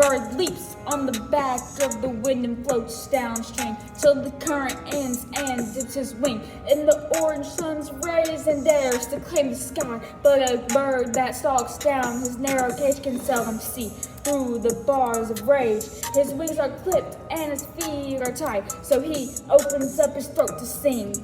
bird leaps on the back of the wind and floats downstream till the current ends and dips his wing in the orange sun's rays and dares to claim the sky. But a bird that stalks down his narrow cage can seldom see through the bars of rage. His wings are clipped and his feet are tied, so he opens up his throat to sing.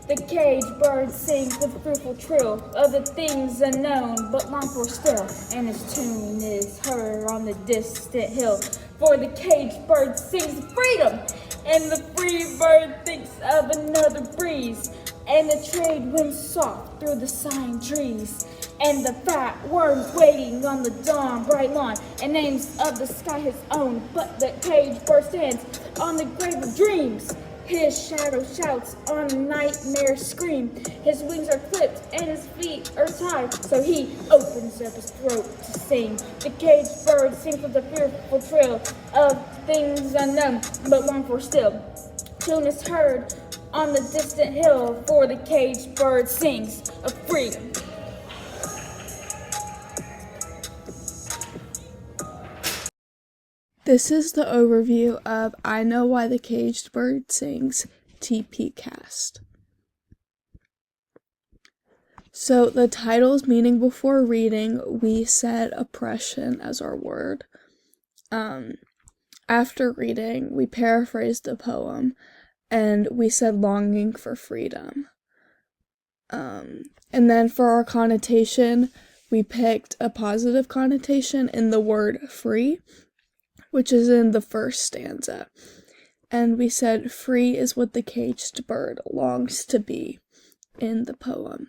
The caged bird sings with fearful trill of the things unknown but longed for still, and his tune is heard on the distant hill. For the caged bird sings freedom, and the free bird thinks of another breeze, and the trade winds soft through the sighing trees, and the fat worms waiting on the dawn bright lawn, and names of the sky his own. But the caged bird stands on the grave of dreams. His shadow shouts on a nightmare scream. His wings are clipped and his feet are tied, so he opens up his throat to sing. The caged bird sings with a fearful trill of things unknown but longed for still. Tune is heard on the distant hill, for the caged bird sings of freedom. This is the overview of I Know Why the Caged Bird Sings TP Cast. So the title's meaning before reading, we said oppression as our word. After reading, we paraphrased the poem and we said longing for freedom. And then for our connotation, we picked a positive connotation in the word free, which is in the first stanza. And we said free is what the caged bird longs to be in the poem.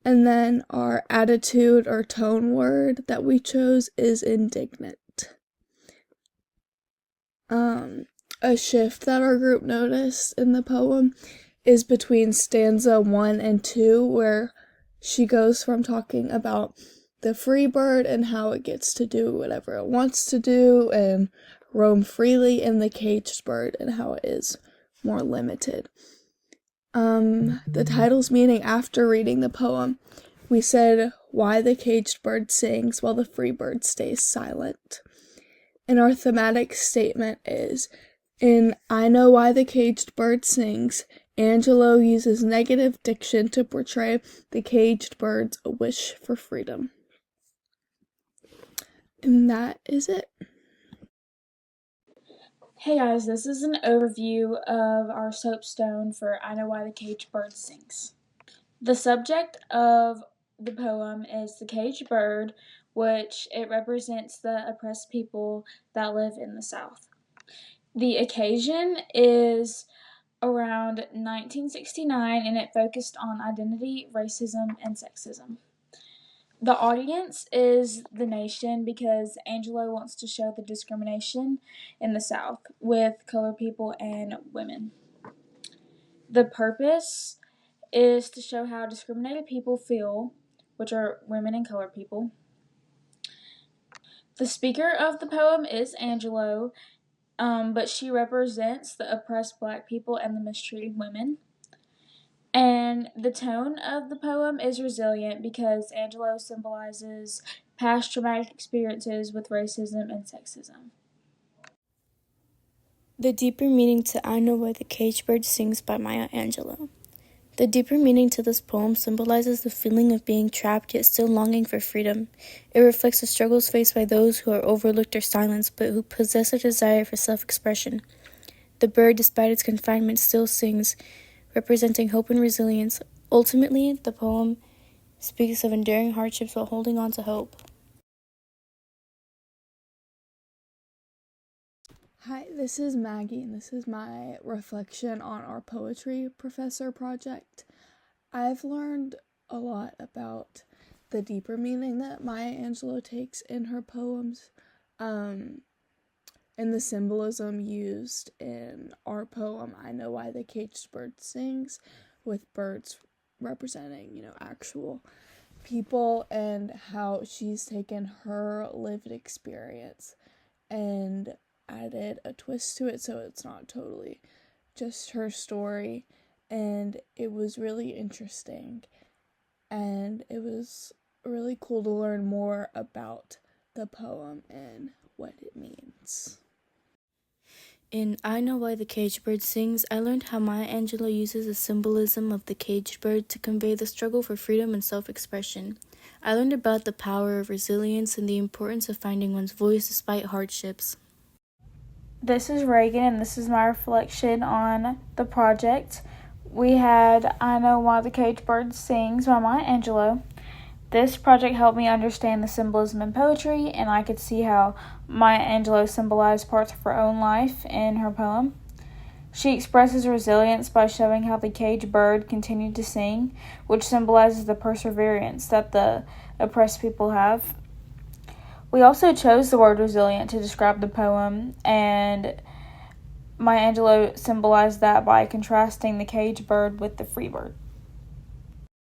And then our attitude or tone word that we chose is indignant. A shift that our group noticed in the poem is between stanza 1 and 2, where she goes from talking about the free bird and how it gets to do whatever it wants to do and roam freely, in the caged bird and how it is more limited. The title's meaning after reading the poem, we said why the caged bird sings while the free bird stays silent. And our thematic statement is, in I Know Why the Caged Bird Sings, Angelou uses negative diction to portray the caged bird's wish for freedom. And that is it. Hey guys, this is an overview of our soapstone for I Know Why the Caged Bird Sings. The subject of the poem is the caged bird, which it represents the oppressed people that live in the South. The occasion is around 1969 and it focused on identity, racism, and sexism. The audience is the nation because Angelou wants to show the discrimination in the South with colored people and women. The purpose is to show how discriminated people feel, which are women and colored people. The speaker of the poem is Angelou, but she represents the oppressed black people and the mistreated women. And the tone of the poem is resilient because Angelou symbolizes past traumatic experiences with racism and sexism. The Deeper Meaning to I Know Why the Caged Bird Sings by Maya Angelou. The deeper meaning to this poem symbolizes the feeling of being trapped yet still longing for freedom. It reflects the struggles faced by those who are overlooked or silenced but who possess a desire for self-expression. The bird, despite its confinement, still sings, representing hope and resilience. Ultimately, the poem speaks of enduring hardships while holding on to hope. Hi, this is Maggie, and this is my reflection on our poetry professor project. I've learned a lot about the deeper meaning that Maya Angelou takes in her poems, and the symbolism used in our poem, I Know Why the Caged Bird Sings, with birds representing, actual people, and how she's taken her lived experience and added a twist to it so it's not totally just her story. And it was really interesting, and it was really cool to learn more about the poem and what it means. In I Know Why the Caged Bird Sings, I learned how Maya Angelou uses the symbolism of the caged bird to convey the struggle for freedom and self-expression. I learned about the power of resilience and the importance of finding one's voice despite hardships. This is Reagan, and this is my reflection on the project. We had I Know Why the Caged Bird Sings by Maya Angelou. This project helped me understand the symbolism in poetry, and I could see how Maya Angelou symbolized parts of her own life in her poem. She expresses resilience by showing how the caged bird continued to sing, which symbolizes the perseverance that the oppressed people have. We also chose the word resilient to describe the poem, and Maya Angelou symbolized that by contrasting the caged bird with the free bird.